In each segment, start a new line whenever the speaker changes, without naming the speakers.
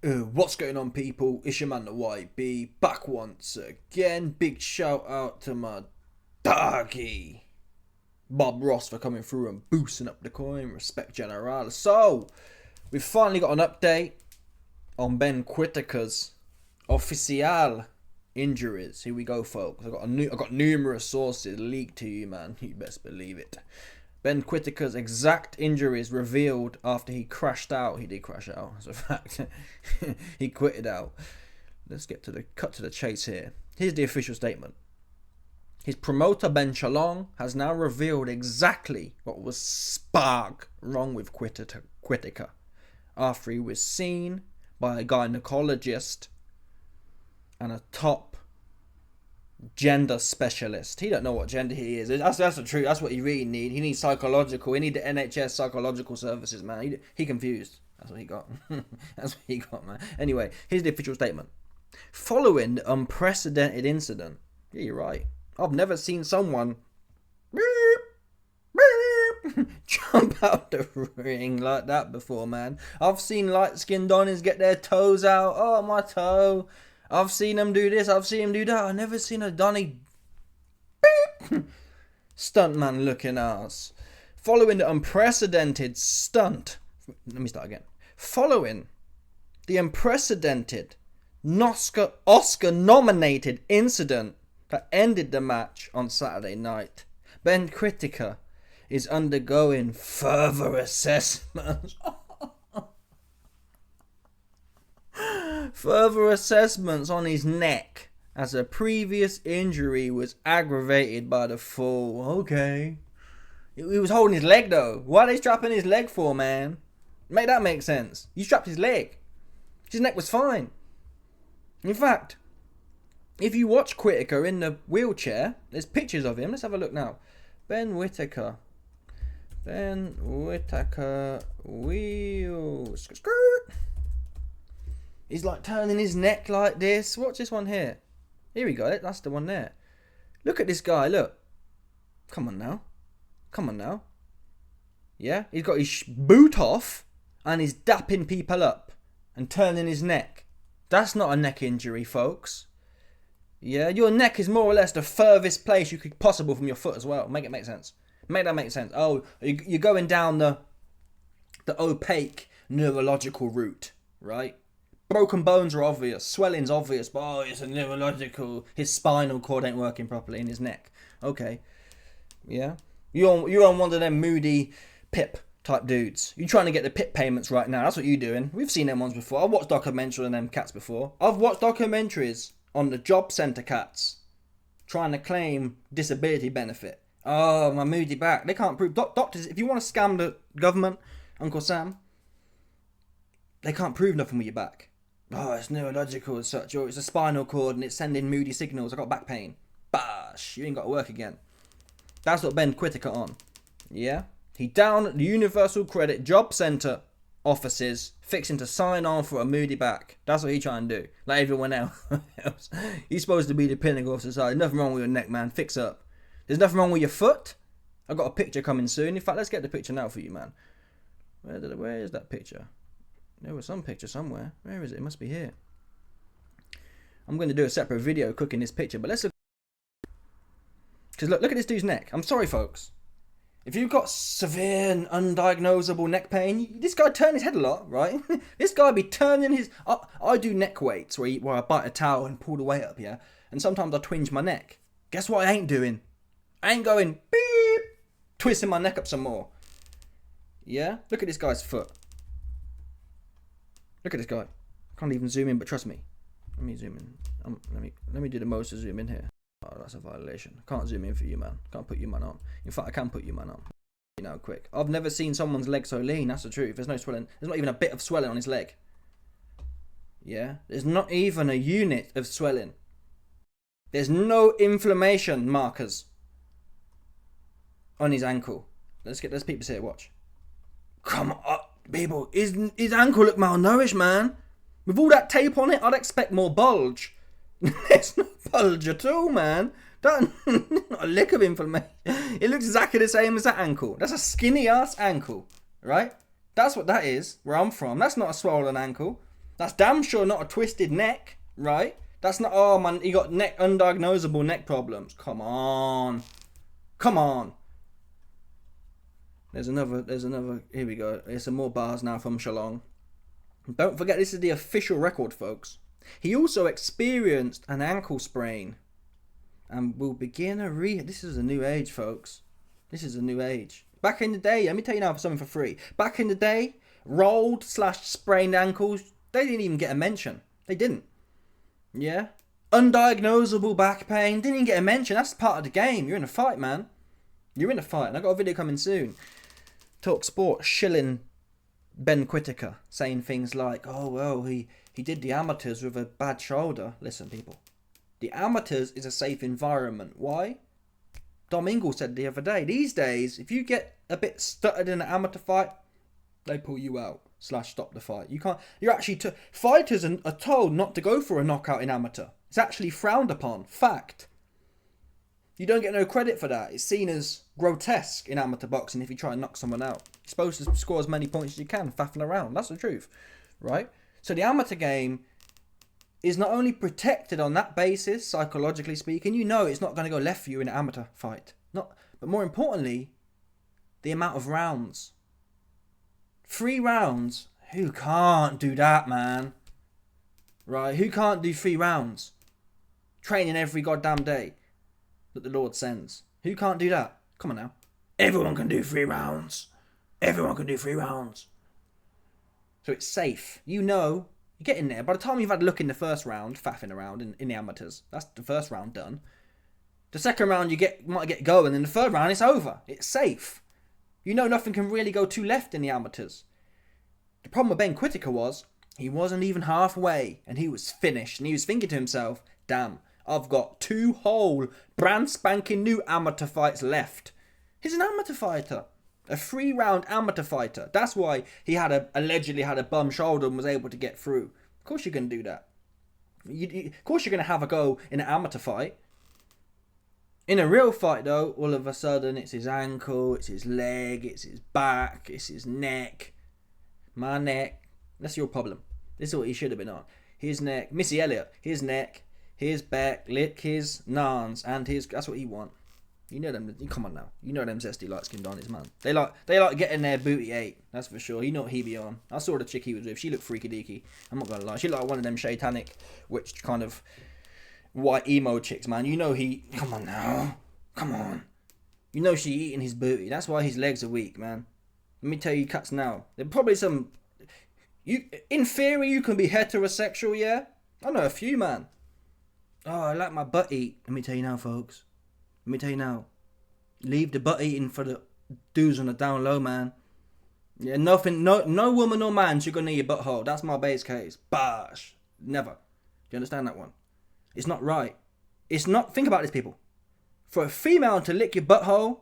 What's going on, people? It's your man the YB back once again. Big shout out to my doggy Bob Ross for coming through and boosting up the coin. Respect general. So we've finally got an update on Ben Whittaker's official injuries. Here we go, folks. I got numerous sources leaked to you, man. You best believe it. Ben Whittaker's exact injuries revealed after he crashed out. He did crash out, as a fact. He quitted out. Let's get to the chase here. Here's the official statement. His promoter Ben Shalom has now revealed exactly what was spark wrong with Whittaker after he was seen by a gynecologist and a top gender specialist. He don't know what gender he is. That's the truth. That's what he really need. He needs psychological. He need the NHS psychological services, man. He confused. That's what he got. That's what he got, man. Anyway, here's the official statement. Following the unprecedented incident. Yeah, you're right. I've never seen someone jump out the ring like that before, man. I've seen light-skinned Donnies get their toes out. Oh, my toe. I've seen them do this, I've seen them do that. I've never seen a Donny stuntman looking ass. Following the unprecedented stunt. Let me start again. Following the unprecedented Oscar nominated incident that ended the match on Saturday night, Ben Whittaker is undergoing further assessments. Further assessments on his neck as a previous injury was aggravated by the fall. Okay. He was holding his leg though. Why are they strapping his leg for, man? Make that make sense. You strapped his leg. His neck was fine. In fact, if you watch Whittaker in the wheelchair, there's pictures of him. Let's have a look now. Ben Whittaker. He's like turning his neck like this. Watch this one here. Here we go. That's the one there. Look at this guy. Look. Come on now. Come on now. Yeah. He's got his boot off and he's dapping people up and turning his neck. That's not a neck injury, folks. Yeah. Your neck is more or less the furthest place you could possible from your foot as well. Make it make sense. Make that make sense. Oh, you're going down the opaque neurological route, right? Broken bones are obvious, swelling's obvious, but oh, it's a neurological, his spinal cord ain't working properly in his neck. Okay, yeah. You're on one of them moody pip type dudes. You're trying to get the pip payments right now, that's what you're doing. We've seen them ones before. I've watched documentaries on them cats before. I've watched documentaries on the job centre cats trying to claim disability benefit. Oh, my moody back. They can't prove, doctors, if you want to scam the government, Uncle Sam, they can't prove nothing with your back. Oh, it's neurological as such, or it's a spinal cord and it's sending moody signals. I got back pain. Bash, you ain't got to work again. That's what Ben Whittaker on. Yeah? He down at the Universal Credit Job Centre offices, fixing to sign on for a moody back. That's what he trying to do. Like everyone else. He's supposed to be the pinnacle of society. Nothing wrong with your neck, man. Fix up. There's nothing wrong with your foot. I've got a picture coming soon. In fact, let's get the picture now for you, man. Where is that picture? There was some picture somewhere. Where is it? It must be here. I'm going to do a separate video cooking this picture, but let's look. Because look at this dude's neck. I'm sorry, folks. If you've got severe and undiagnosable neck pain, this guy turn his head a lot, right? This guy be turning his... I do neck weights where I bite a towel and pull the weight up, yeah? And sometimes I twinge my neck. Guess what I ain't doing? I ain't going beep, twisting my neck up some more. Yeah? Look at this guy's foot. Look at this guy. Can't even zoom in, but trust me. Let me zoom in. Let me do the most to zoom in here. Oh, that's a violation. Can't zoom in for you, man. Can't put you, man, on. In fact, I can put you, man, on. You know, quick. I've never seen someone's leg so lean. That's the truth. There's no swelling. There's not even a bit of swelling on his leg. Yeah? There's not even a unit of swelling. There's no inflammation markers on his ankle. Let's people see it. Watch. Come on, people. His ankle look malnourished, man. With all that tape on it, I'd expect more bulge. There's no bulge at all, man. Not a lick of inflammation. It looks exactly the same as that ankle. That's a skinny ass ankle, right? That's what that is, where I'm from. That's not a swollen ankle. That's damn sure not a twisted neck, right? That's not, oh man, he got undiagnosable neck problems. Come on. Come on. There's another, here we go. There's some more bars now from Shalong. Don't forget, this is the official record, folks. He also experienced an ankle sprain and will begin a rehab. This is a new age, folks. This is a new age. Back in the day, let me tell you now something for free. Back in the day, rolled/sprained ankles, they didn't even get a mention. They didn't. Yeah? Undiagnosable back pain, didn't even get a mention. That's part of the game. You're in a fight, man. You're in a fight. And I got a video coming soon. Talk Sport shilling Ben Whittaker, saying things like, oh, well, he did the amateurs with a bad shoulder. Listen, people. The amateurs is a safe environment. Why? Dom Ingle said the other day, these days, if you get a bit stuttered in an amateur fight, they pull you out / stop the fight. You can't. You're actually fighters are told not to go for a knockout in amateur. It's actually frowned upon. Fact. You don't get no credit for that. It's seen as grotesque in amateur boxing if you try and knock someone out. You're supposed to score as many points as you can, faffing around. That's the truth, right? So the amateur game is not only protected on that basis, psychologically speaking. You know it's not going to go left for you in an amateur fight. But more importantly, the amount of rounds. 3 rounds. Who can't do that, man? Right? Who can't do 3 rounds? Training every goddamn day that the Lord sends. Who can't do that? Come on now. Everyone can do 3 rounds. Everyone can do 3 rounds. So it's safe. You know, you get in there. By the time you've had a look in the first round, faffing around in the amateurs, that's the first round done. The second round you might get going, and the third round it's over. It's safe. You know nothing can really go too left in the amateurs. The problem with Ben Whittaker was he wasn't even halfway, and he was finished. And he was thinking to himself, damn, I've got 2 whole brand spanking new amateur fights left. He's an amateur fighter. A 3-round amateur fighter. That's why he allegedly had a bum shoulder and was able to get through. Of course you're going to do that. Of course you're going to have a go in an amateur fight. In a real fight, though, all of a sudden it's his ankle, it's his leg, it's his back, it's his neck. My neck. That's your problem. This is what he should have been on. His neck. Missy Elliott. His neck, his back, lick his nans, and his... That's what he want. You know them. Come on now. You know them zesty light-skinned Donnies, man. They like getting their booty ate. That's for sure. You know what he be on. I saw the chick he was with. She looked freaky deaky. I'm not gonna lie. She looked like one of them Shaitanic, which kind of white emo chicks, man. You know he... Come on now. Come on. You know she eating his booty. That's why his legs are weak, man. Let me tell you cats now. There are probably some... In theory, you can be heterosexual, yeah? I know a few, man. Oh, I like my butt eat. Let me tell you now, folks. Let me tell you now. Leave the butt eating for the dudes on the down low, man. Yeah, nothing. No woman or man should go near your butthole. That's my base case. Bash. Never. Do you understand that one? It's not right. It's not... Think about this, people. For a female to lick your butthole,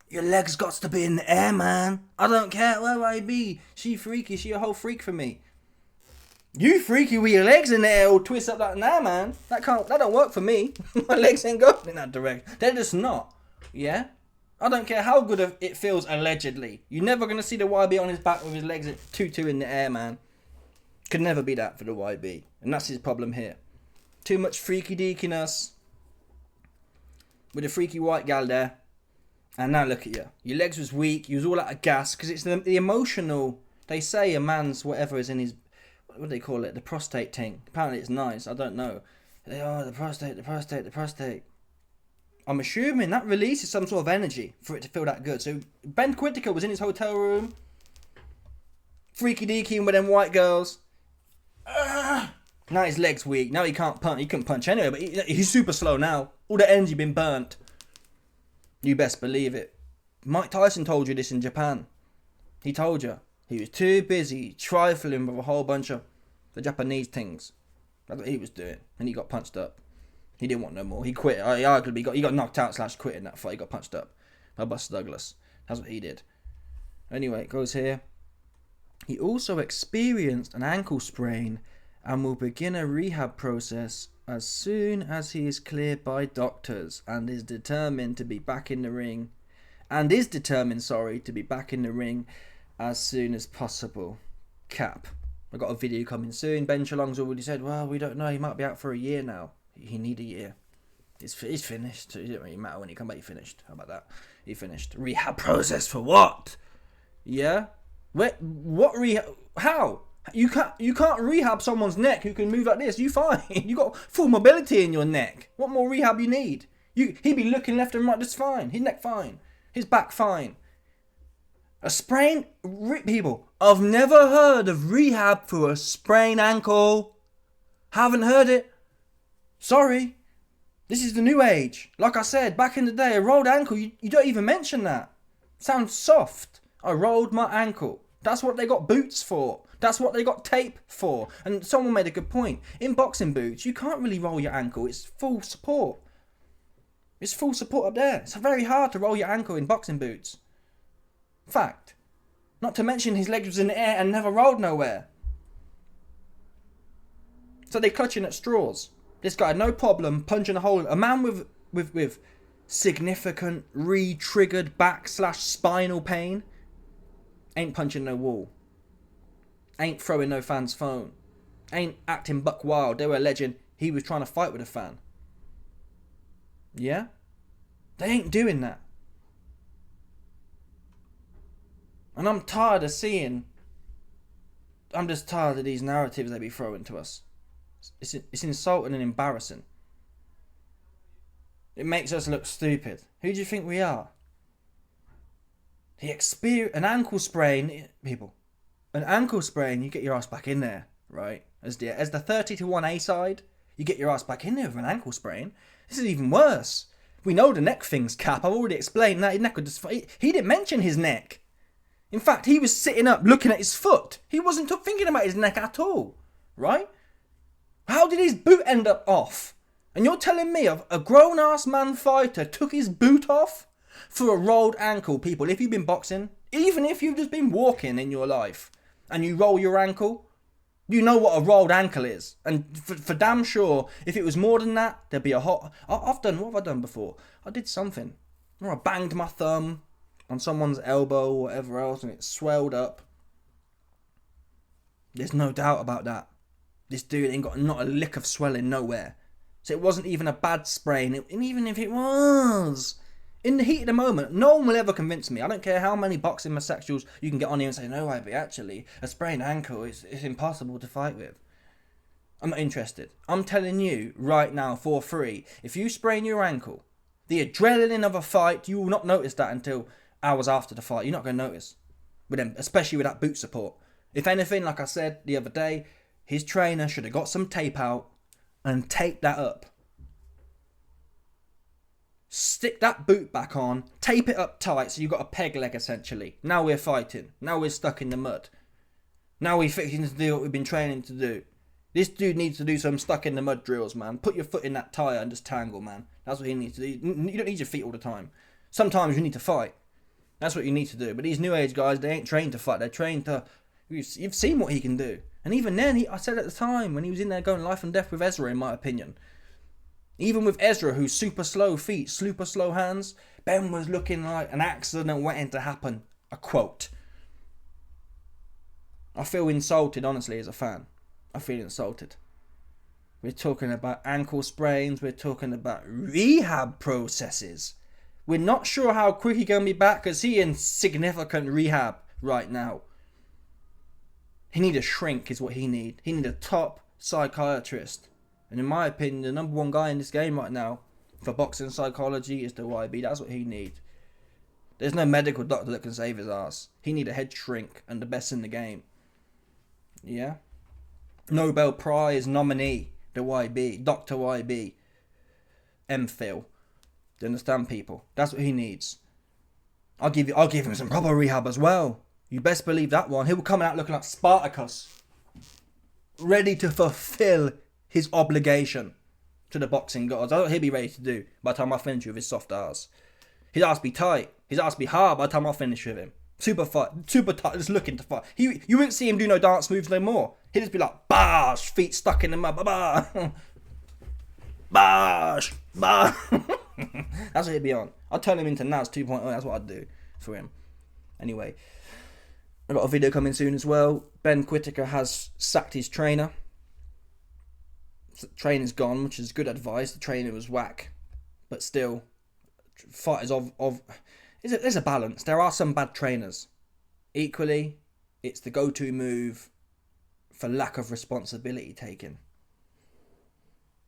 your legs got to be in the air, man. I don't care where I be. She freaky. She a whole freak for me. You freaky with your legs in the air all twist up like that, man. That don't work for me. My legs ain't going in that direction. They're just not. Yeah? I don't care how good it feels allegedly. You're never going to see the YB on his back with his legs at 2-2 in the air, man. Could never be that for the YB. And that's his problem here. Too much freaky deakiness. With a freaky white gal there. And now look at you. Your legs was weak. You was all out of gas. Because it's the emotional... They say a man's whatever is in his... What do they call it? The prostate thing. Apparently it's nice. I don't know. The prostate. I'm assuming that releases some sort of energy for it to feel that good. So Ben Whittaker was in his hotel room. Freaky deaking with them white girls. Now his leg's weak. Now he can't punch. He couldn't punch anyway. But he's super slow now. All the energy been burnt. You best believe it. Mike Tyson told you this in Japan. He told you. He was too busy trifling with a whole bunch of the Japanese things. That's what he was doing. And he got punched up. He didn't want no more. He quit. He got knocked out / quit in that fight. He got punched up by Buster Douglas. That's what he did. Anyway, it goes here. He also experienced an ankle sprain and will begin a rehab process as soon as he is cleared by doctors and is determined to be back in the ring. To be back in the ring as soon as possible. Cap. I got a video coming soon. Ben Chalong's already said, well, we don't know. He might be out for a year now. He need a year. He's finished. It doesn't really matter when he come back. He finished. How about that? He finished. Rehab process for what? Yeah. What rehab? How? You can't rehab someone's neck who can move like this. You fine. You got full mobility in your neck. What more rehab you need? He'd be looking left and right just fine. His neck fine. His back fine. A sprain, people. I've never heard of rehab for a sprained ankle. Haven't heard it. Sorry. This is the new age. Like I said, back in the day, a rolled ankle, you don't even mention that. Sounds soft. I rolled my ankle. That's what they got boots for. That's what they got tape for. And someone made a good point. In boxing boots, you can't really roll your ankle. It's full support. It's full support up there. It's very hard to roll your ankle in boxing boots. Fact. Not to mention his legs was in the air and never rolled nowhere. So they're clutching at straws. This guy had no problem punching a hole. A man with significant re-triggered back/spinal pain ain't punching no wall. Ain't throwing no fan's phone. Ain't acting buck wild. They were alleging he was trying to fight with a fan. Yeah? They ain't doing that. And I'm tired of seeing... I'm just tired of these narratives they be throwing to us. It's insulting and embarrassing. It makes us look stupid. Who do you think we are? An ankle sprain, people. An ankle sprain, you get your ass back in there, right? As the 30-1 A side, you get your ass back in there with an ankle sprain. This is even worse. We know the neck thing's cap. I've already explained that. His neck would just... He didn't mention his neck. In fact, he was sitting up looking at his foot. He wasn't thinking about his neck at all, right? How did his boot end up off? And you're telling me a grown-ass man fighter took his boot off for a rolled ankle? People, if you've been boxing, even if you've just been walking in your life and you roll your ankle, you know what a rolled ankle is. And for damn sure, if it was more than that, there'd be a hot... What have I done before? I did something. Or I banged my thumb on someone's elbow or whatever else and it swelled up. There's no doubt about that. This dude ain't got not a lick of swelling nowhere. So it wasn't even a bad sprain. And even if it was, in the heat of the moment, no one will ever convince me. I don't care how many boxing homosexuals you can get on here and say, no, but actually, a sprained ankle is impossible to fight with. I'm not interested. I'm telling you right now for free, if you sprain your ankle, the adrenaline of a fight, you will not notice that until hours after the fight. You're not going to notice. With them, especially with that boot support. If anything, like I said the other day, his trainer should have got some tape out and taped that up. Stick that boot back on, tape it up tight so you've got a peg leg essentially. Now we're fighting. Now we're stuck in the mud. Now we're fixing to do what we've been training to do. This dude needs to do some stuck in the mud drills, man. Put your foot in that tyre and just tangle, man. That's what he needs to do. You don't need your feet all the time. Sometimes you need to fight. That's what you need to do. But these new age guys, they ain't trained to fight. They're trained to... You've seen what he can do. And even then, I said at the time, when he was in there going life and death with Ezra, in my opinion. Even with Ezra, who's super slow feet, super slow hands, Ben was looking like an accident waiting to happen. A quote. I feel insulted, honestly, as a fan. I feel insulted. We're talking about ankle sprains. We're talking about rehab processes. We're not sure how quick he's going to be back because he's in significant rehab right now. He need a shrink is what he need. He need a top psychiatrist. And in my opinion, the number one guy in this game right now for boxing psychology is the YB. That's what he need. There's no medical doctor that can save his ass. He need a head shrink and the best in the game. Yeah? Nobel Prize nominee, the YB. Dr. YB. MPhil. Do you understand, people? That's what he needs. I'll give him some proper rehab as well. You best believe that one. He'll be coming out looking like Spartacus. Ready to fulfill his obligation to the boxing gods. That's what he'll be ready to do by the time I finish with his soft ass. His ass be tight. His ass be hard by the time I finish with him. Super tight, just looking to fight. You won't see him do no dance moves no more. He'll just be like, bash, feet stuck in the mud, bash, bash. That's what he'd be on. I'd turn him into Naz 2.0. That's what I'd do for him. Anyway, I've got a video coming soon as well. Ben Whittaker has sacked his trainer. The trainer's gone, which is good advice. The trainer was whack. But still, fighters there's a balance. There are some bad trainers. Equally, it's the go-to move for lack of responsibility taken.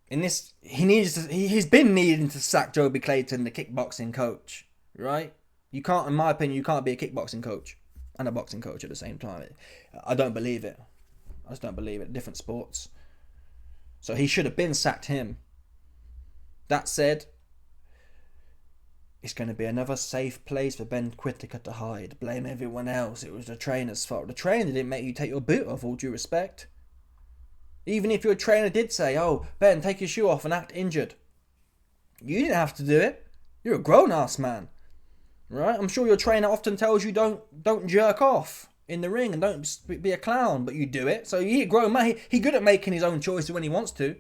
In this, he's been needing to sack Joby Clayton, the kickboxing coach, right? You can't, in my opinion, you can't be a kickboxing coach and a boxing coach at the same time. I don't believe it. I just don't believe it. Different sports. So he should have been sacked him. That said, it's going to be another safe place for Ben Whittaker to hide. Blame everyone else. It was the trainer's fault. The trainer didn't make you take your boot off, all due respect. Even if your trainer did say, oh, Ben, take your shoe off and act injured. You didn't have to do it. You're a grown-ass man. Right? I'm sure your trainer often tells you don't jerk off in the ring and don't be a clown, but you do it. So you're a grown man. He's good at making his own choices when he wants to.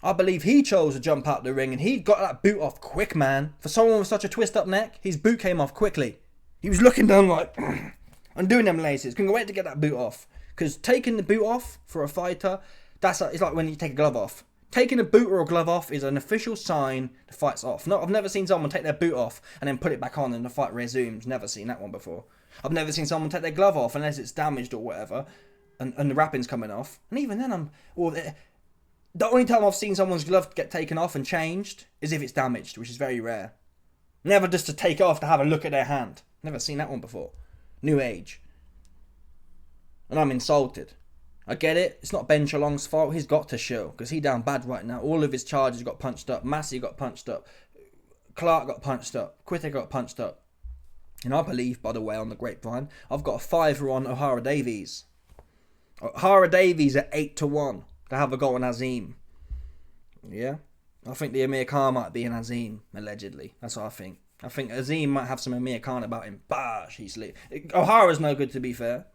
I believe he chose to jump out the ring and he got that boot off quick, man. For someone with such a twist-up neck, his boot came off quickly. He was looking down like, and doing them laces. Couldn't wait to get that boot off. Because taking the boot off for a fighter, it's like when you take a glove off. Taking a boot or a glove off is an official sign the fight's off. No, I've never seen someone take their boot off and then put it back on and the fight resumes. Never seen that one before. I've never seen someone take their glove off unless it's damaged or whatever, and the wrapping's coming off. And even then, the only time I've seen someone's glove get taken off and changed is if it's damaged, which is very rare. Never just to take it off to have a look at their hand. Never seen that one before. New age. And I'm insulted. I get it. It's not Ben Shalong's fault. He's got to show. Because he's down bad right now. All of his charges got punched up. Massey got punched up. Clark got punched up. Whittaker got punched up. And I believe, by the way, on the grapevine, I've got a $5 on O'Hara Davies. O'Hara Davies at 8-1 to have a go on Azim. Yeah? I think the Amir Khan might be an Azim, allegedly. That's what I think. I think Azim might have some Amir Khan about him. Bash, he's lit. O'Hara's no good, to be fair.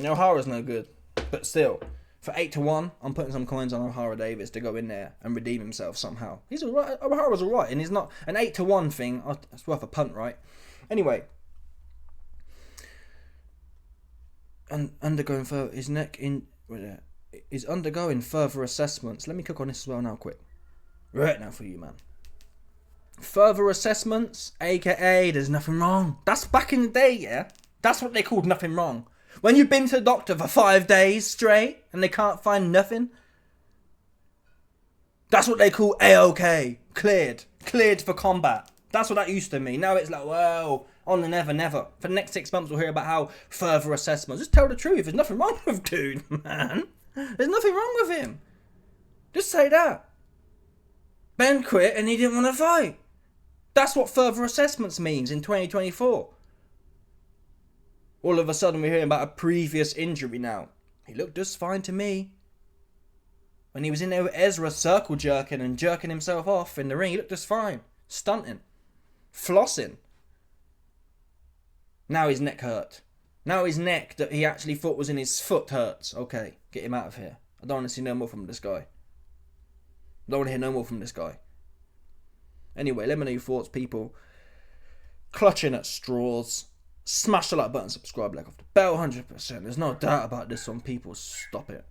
O'Hara's no good. But still, for 8-1, I'm putting some coins on O'Hara Davies to go in there and redeem himself somehow. He's alright. O'Hara's alright, and he's not an 8-1 thing. It's worth a punt, right? Anyway, and undergoing further his neck in is undergoing further assessments. Let me click on this as well now, quick. Right now for you, man. Further assessments, aka there's nothing wrong. That's back in the day, yeah. That's what they called nothing wrong. When you've been to the doctor for 5 days straight and they can't find nothing, that's what they call A-OK. Cleared for combat. That's what that used to mean. Now it's like, well, on the never. For the next 6 months we'll hear about how further assessments. Just tell the truth. There's nothing wrong with dude, man. There's nothing wrong with him. Just say that. Ben quit and he didn't want to fight. That's what further assessments means in 2024. All of a sudden we're hearing about a previous injury now. He looked just fine to me. When he was in there with Ezra circle jerking and jerking himself off in the ring, he looked just fine. Stunting. Flossing. Now his neck hurt. Now his neck that he actually thought was in his foot hurts. Okay, get him out of here. I don't want to see no more from this guy. I don't want to hear no more from this guy. Anyway, let me know your thoughts, people. Clutching at straws. Smash the like button, subscribe, like off the bell, 100%. There's no doubt about this one, people. Stop it.